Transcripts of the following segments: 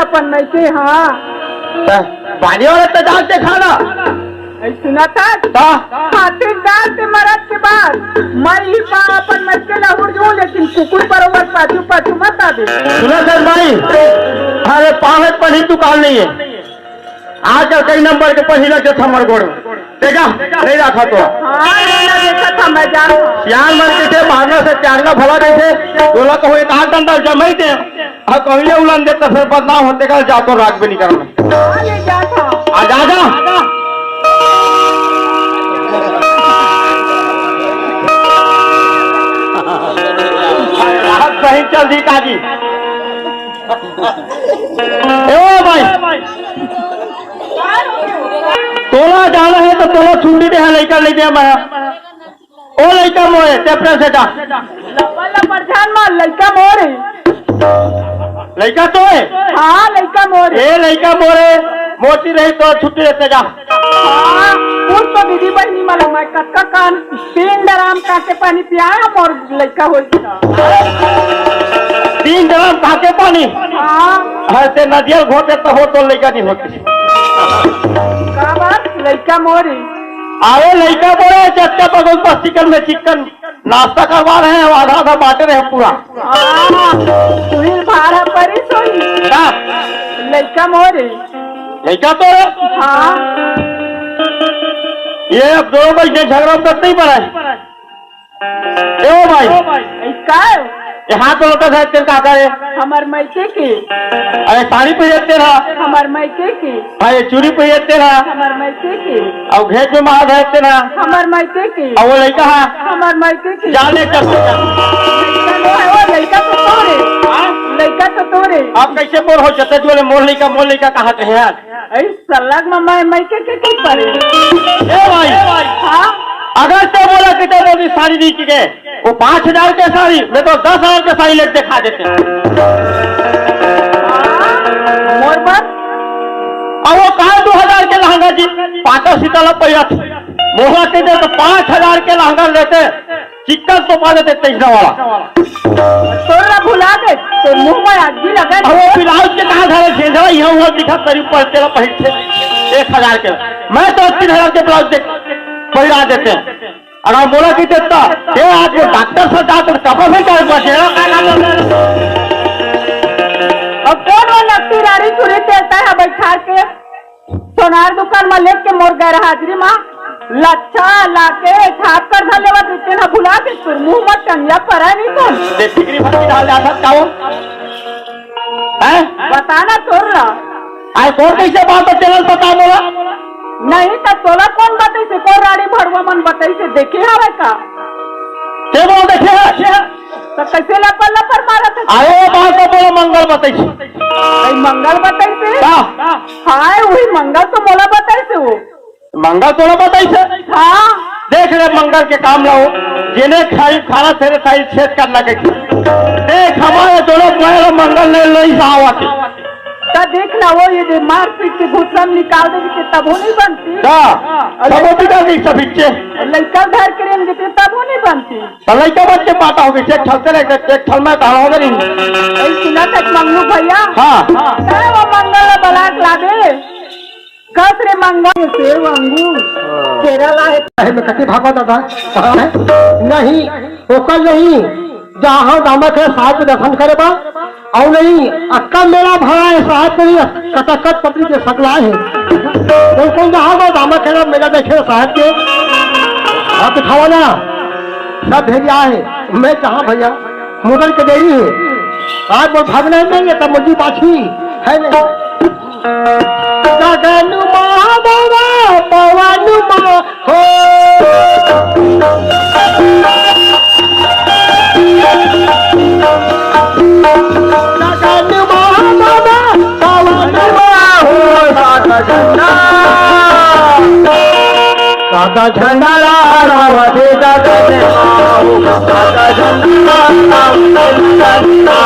अपन में के हाँ पानी वाला तो डालते खाना सुना था खातिर डाल से मरद के बाद मैं ही अपन में के ना उड़ जाऊं, लेकिन कुकुर बरोबर पाछू पाछू मत आ दे। सुना सर भाई, अरे पावे पढ़ी दुकान नहीं है आजकल कई नंबर के पहिला के थमर गोड़ देखा नहीं रखा तो देखा था मैं जान सियान मन कैसे मारना से चारना भला कैसे बोला तो एक हाथ डंडा जमाई दे और कहीं उलन दे तो फिर बदनाम होते का जा तो राग भी नहीं करना आ जा जा सही चल दी काजी ए भाई तोला जाना है तो तोला छुट्टी दे लड़का नहीं दे मैं ओ लड़का मोरे टेपरे से जा परछान मार लड़का मोरे लड़का तो है हाँ लड़का मोरे ए लड़का मोरे मोटी रही तो छुट्टी देते जा हाँ उस तो दीदी बहनी माला मैं कक्का कान 3 ड्राम काके पानी पियाया और लड़का हो 3 ड्राम काके पानी हाँ ऐसे नदिया घोटे तो हो तो लड़का नहीं होती का बात लड़का मोरे आवे लड़का बोले चच्चा बगल पर चिकन में चिकन नाश्ता करवा रहे हैं आधा आधा बांटे रहे पूरा सुनील भाड़ा परी सोई लड़का मोरे लड़का तो हाँ ये अब दोनों भाई झगड़ा करते ही पड़ा है ए भाई इसका यहाँ तो लोटा साहब तेल का करे हमार मैके के अरे साड़ी पहिरते रहा हमार मैके के अरे चूड़ी पहिरते रहा हमार मैके के और घेच में मार रहते रहा हमार मैके के और वो लड़का है हमार मैके के जाने चलते लड़का तो तोरे लड़का तो तोरे आप कैसे बोल हो चलते जो मोर लड़का कहाँ के है सलग में मैके के क्यों पड़े ए भाई हाँ अगर तो बोला कि तो मोदी साड़ी दी के वो 5000 के साड़ी मैं तो 10,000 के साड़ी लेट दिखा देते मोर बात और वो कहा 2000 के लहंगा जी 5 सिताला पैरा थे मोहला के दे तो 5000 के लहंगा लेते चिकन तो पा देते 23 वाला तोरा भुला दे तो मुंह में आगी लगा वो ब्लाउज के कहा था झेंझरा यहाँ हुआ दिखा करीब पर तेरा पहनते 1000 के मैं तो 3000 के ब्लाउज देख पहिरा देते हैं अगर बोला कि देता ये आज वो डॉक्टर से जाकर कपड़ा भी कर पाते अब कौन वो नकली राड़ी चुरी देता है बैठा के सोनार दुकान में लेके मोर गैर हाजिरी माँ लच्छा लाके छाप कर धले वक्त इतने भुला के मुंह में टंगिया पड़ा नहीं कौन फिक्री भक्ति डाल जा सकता हो बताना तोड़ रहा आज कौन कैसे बात चैनल पता बोला नहीं तो तोला कौन बताई से कौन राड़ी भरवा मन बताई से देखे हवे का के बोल देखे तो कैसे लपर लपर मारा था आए बात तो बोलो मंगल बताई मंगल बताई से हाय वही मंगल तो मोला बताई से वो मंगल तोला बताई से हाँ देख रहे मंगल के काम लो जिन्हें खाई खाना तेरे साई छेद करना के देख हमारे दोनों मंगल ने नहीं सावा के तो देखना वो ये मारपीट के घुसम निकाल देगी तब वो नहीं बनती लड़का घर करेंगे तब वो नहीं बनती लड़का बच्चे पाता होगी चेक ठलते रहे एक ठल में कहा होगा नहीं सुना तक मंगलू भैया हाँ वो मंगल बलाक ला दे कस रे मंगल सेव अंगूर केरला है मैं कति भागवा दादा कहाँ है नहीं ओकल नहीं जहाँ दामक है साहब को दर्शन करे बा और नहीं अक्का मेरा भरा है साहब को कटकट पत्नी के सकला है कौन जहाँ वो दामक है मेरा देखे साहब के आप दिखावा ना सब भेजा है मैं कहाँ भैया मुगल के देरी है आज वो भागने देंगे तब मुझी पाछी है नहीं गगनुमा बाबा पवनुमा हो सादा झंडा लहरावते गगन सादा झंडा लहरावते गगन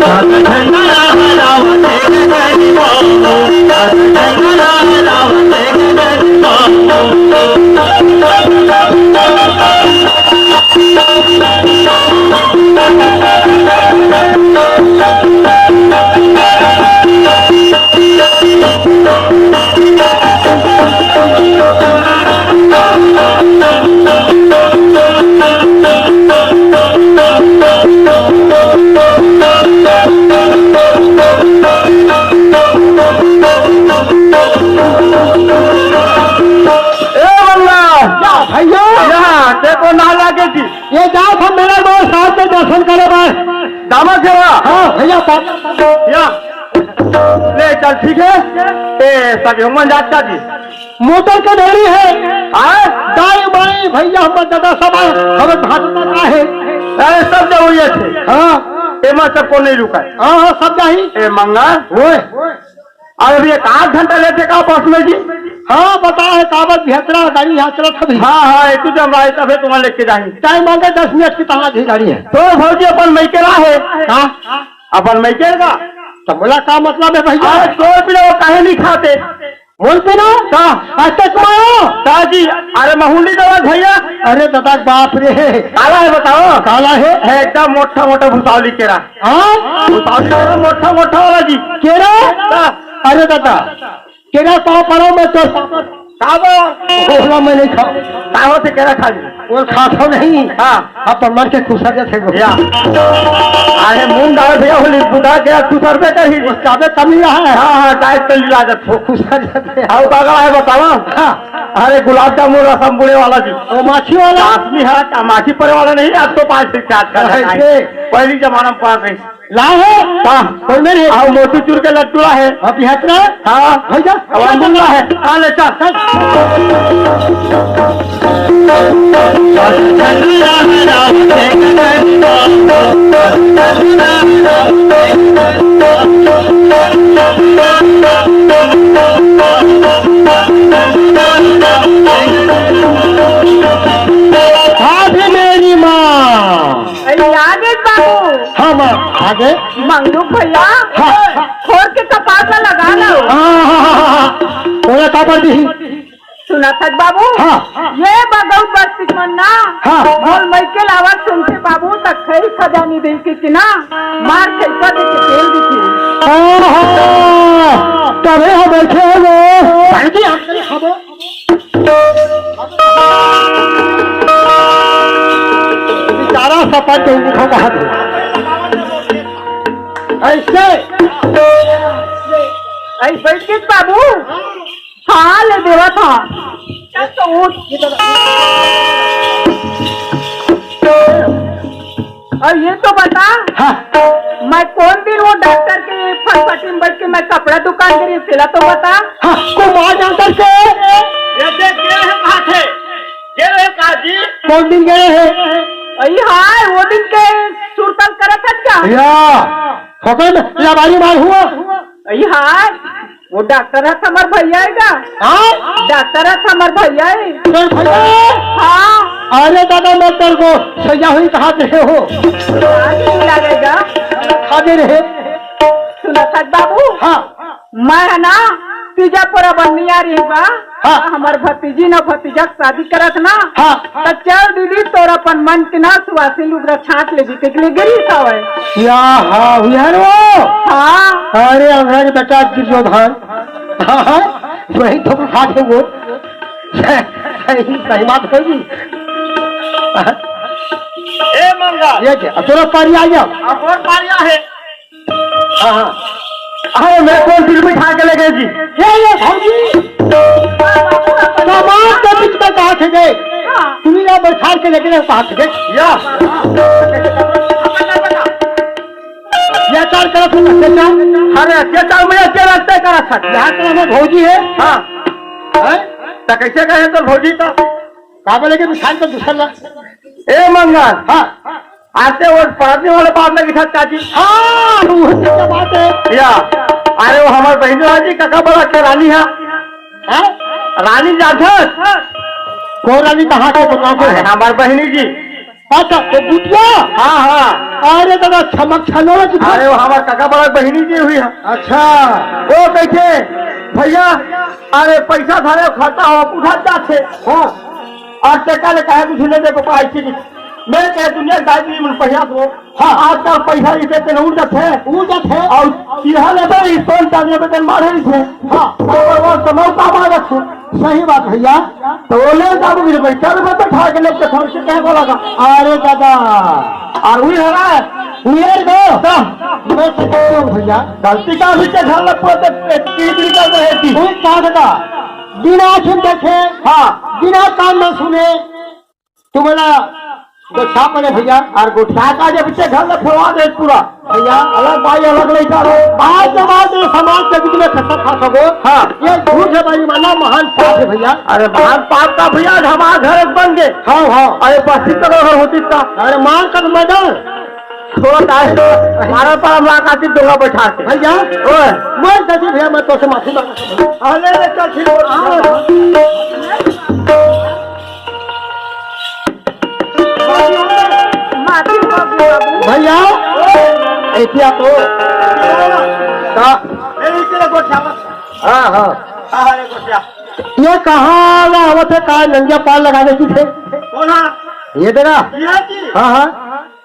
सादा झंडा लहरावते गगन सादा झंडा लहरावते गगन देखो ना लगे थी ये जाओ हम मेरा दोस्त साथ में दर्शन करे भाई दामा सेवा हाँ भैया या ले चल ठीक है ए सब हमन जाता जी मोटर के धोरी है दाई बाई भैया हम दादा सब हमें भाजपा का है सब जरूरी थे हाँ एमा सबको नहीं रुका हाँ सब जाही ए मंगा ओए अभी एक 8 घंटा लेते का बस में जी हाँ बता है कागज यात्रा गाड़ी यात्रा थी हाँ हाँ एक जब आए तब तुम्हारे लेके जाएंगे टाइम मांगे 10 मिनट की तहाँ गाड़ी है तो भौजी अपन मैकेला है अपन मैकेल का तो बोला का मतलब है भैया 100 रुपये वो काहे नहीं खाते बोलते ना जी अरे महूली दवा भैया अरे दादा बाप रे काला है बताओ काला है एकदम मोटा मोटा भूसावली केरा हाँ भूसावली मोटा मोटा वाला जी केरा अरे दादा केरा पाव पड़ो मैं तो काबो मैं नहीं खाओ काबो से केरा खा वो खाता नहीं हाँ अब मर के खुशा जैसे भैया अरे मूंग डाल भैया होली बुधा के 200 रुपये का ही ज्यादा कम लिया है हाँ हाँ डाइट कर लिया जाते हो खुशा जैसे आओ कागड़ा है बताओ हाँ अरे गुलाब जामुन रसम बुड़े वाला जी वो माछी वाला आदमी है माछी परे वाला नहीं अब तो 5 से 4 पहली जमाना में पास है ला है कोई मेरे आओ मोती चूर के लड्डू है अब यात्रा हाँ भैया अमूल्ला है हाँ ले चल मेरी माँ आगे बाबू हाँ माँ आगे मंगलू भैया खोर के कपास में लगा लो बोला का पर दी सुना था बाबू ये बगौ बस्ती मन्ना बोल मैकेल आवाज सुनते बाबू तक खई खजानी दिल की चिना मार खैसा दे के तेल दिखी तबे हम बैठे हो भाई हम सारा सपन तो उठो बाहर ऐसे ऐसे बाबू हाँ ले देवा था तो उठ और ये तो बता मैं कौन दिन वो डॉक्टर के फटफटी में बैठ के मैं कपड़ा दुकान करी सिला तो बता कुमार डॉक्टर के ये देख गए हैं कहाँ थे गए काजी कौन दिन गए हैं अई हाय वो दिन के सुरतल करा था क्या या लावारी मार हुआ अई हाय वो डॉक्टर है हमार भैया है डॉक्टर है हमार भैया है हाँ अरे दादा मैं तेरे को सजा हुई कहा रहे हो लगेगा खा दे रहे सुना था बाबू हाँ मैं है ना तीजापुरा बननी आ रही बा हमार भतीजी न भतीजा शादी करत ना तो चल दीदी तोर अपन मन के ना सुवासी लुगरा छाट ले जी के लिए गिरी सावे या हाँ यार वो हाँ अरे अंग्रेज बेटा दुर्योधन हाँ वही तो खाते वो सही बात होगी ए मंगा ये क्या तोरा पारी आ गया और पारिया है हाँ हाँ मैं कौन फिल्म में खा के ले गए जी ये भाजी सामान के बीच में कहा थे गए तुम यहाँ बैठा के लेके कहा थे या अत्याचार करा था अत्याचार अरे अत्याचार में अत्याचार लगता है करा था यहाँ तो हमें भौजी है हाँ तो कैसे कहे तो भौजी का कहा बोले कि मिठाई तो दूसरा ए मंगल हाँ आते वो पढ़ाने वाले बात लगी था चाची हाँ वो बात है या अरे वो हमारे बहन जी काका बड़ा क्या रानी है रानी जाधव कौन रानी कहाँ के हमारे बहनी जी अच्छा तो बुटिया हाँ हाँ अरे दादा छमक छलो अरे वो हमारे काका बड़ा बहनी जी हुई है अच्छा वो कैसे भैया अरे पैसा धारे खाता हो उठा जाते हाँ और टका ले कहे कुछ ले देखो पाई थी मैं कह दुनिया दादी मन पैसा दो हाँ आजकल पैसा इसे तेन उड़त है और सीधा लेते ही सोन चांदी पे तेन मारे थे हाँ वो समय का मार रखो सही बात भैया। तो वो ले जाओ मेरे भाई क्या बात ठा के लेके घर से कह बोला का अरे दादा और हुई है ना नियर दो मैं सकता हूँ भैया। गलती का भी घर लग पोते टीटी कर रहे थी कोई क्या दादा बिना सुन देखे हाँ बिना कान में सुने तुम्हारा गोठा पड़े भैया। और गुठा का जब पीछे घर में फैला दे पूरा भैया अलग भाई अलग नहीं करो आज के बाद समाज के बीच में खसा खा सको। हाँ ये झूठ है भाई माना महान पाप है भैया। अरे भाग पाप का भैया हमारा घर बन गए हाँ हाँ अरे बस्ती का घर होती था अरे मार कर मैदान छोटा है हमारा पर हम आती दूंगा बैठा के भैया ओए मैं दादी भैया मैं तो से माफी मांगता हूँ। अरे चल ठीक माफी मांगो बाबू। भैया ऐतिया तो हाँ हाँ अरे गोठिया ये कहाँ आवत है कहा नंगे पार लगाने की थे कौन है ये देना ये जी हाँ हाँ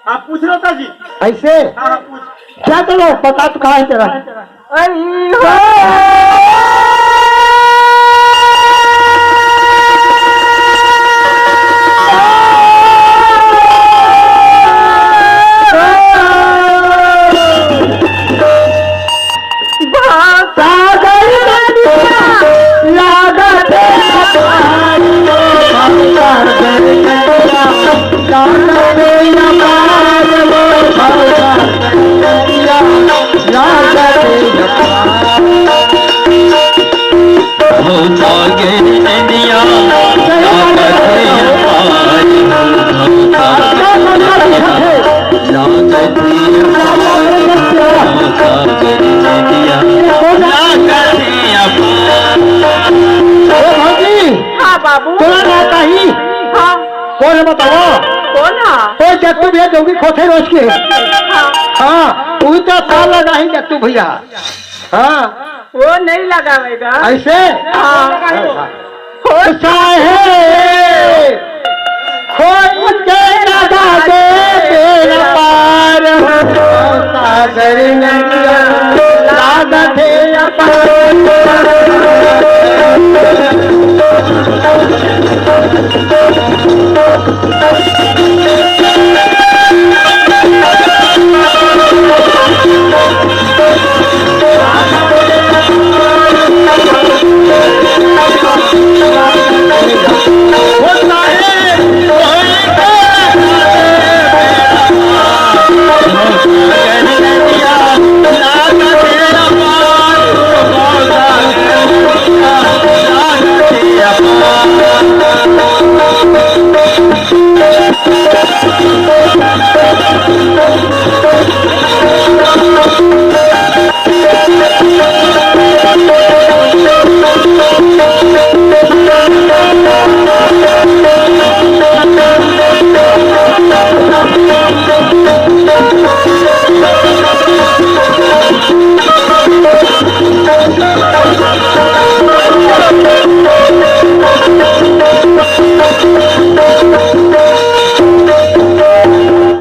आप पूछ रहे था जी ऐसे हाँ पूछ क्या करो पता तो कहा है तेरा हाँ बाबू। हाँ कौन है बताओ कौन है? कोई जट्टू भैया जोगी खोखे रोज के हाँ हाँ वही तो साल लगा ही जट्टू भैया हाँ वो नहीं लगावेगा। ऐसे हाँ चाहे खोज के लगा दे तेरा पार सागर नदिया लागा तेरा पार